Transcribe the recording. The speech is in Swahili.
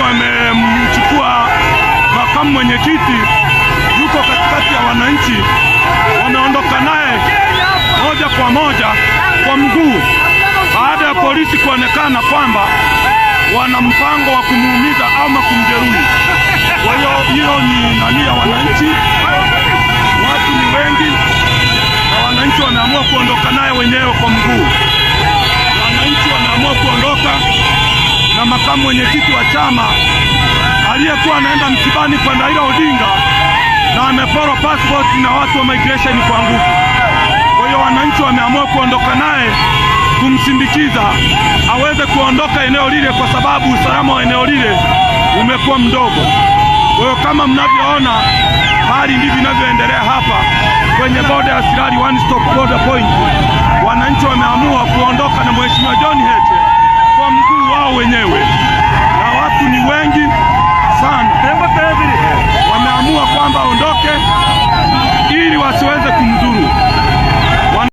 wamemchukua makamu mwenyekiti, yuko katikati ya wananchi, wameondoka naye moja kwa moja kwa mguu, baada ya polisi kuonekana kwamba wana mpango wa kumuumiza ama kumjeruhi. Kwa hiyo ni nani ya wananchi, watu ni wengi na wananchi wameamua kuondoka naye wenyewe kwa mguu. Wananchi wameamua kuondoka na makamu mwenyekiti wa chama aliyekuwa anaenda msibani kwa Raila Odinga na ameporwa passport na watu wa migration kwa nguvu. Kwa hiyo wananchi wameamua kuondoka naye kumsindikiza aweze kuondoka eneo lile, kwa sababu usalama wa eneo lile umekuwa mdogo. Kwa hiyo kama mnavyoona, hali ndivyo inavyoendelea hapa kwenye border ya Sirari One Stop Border Point. Wananchi wameamua kuondoka na Mheshimiwa John Heche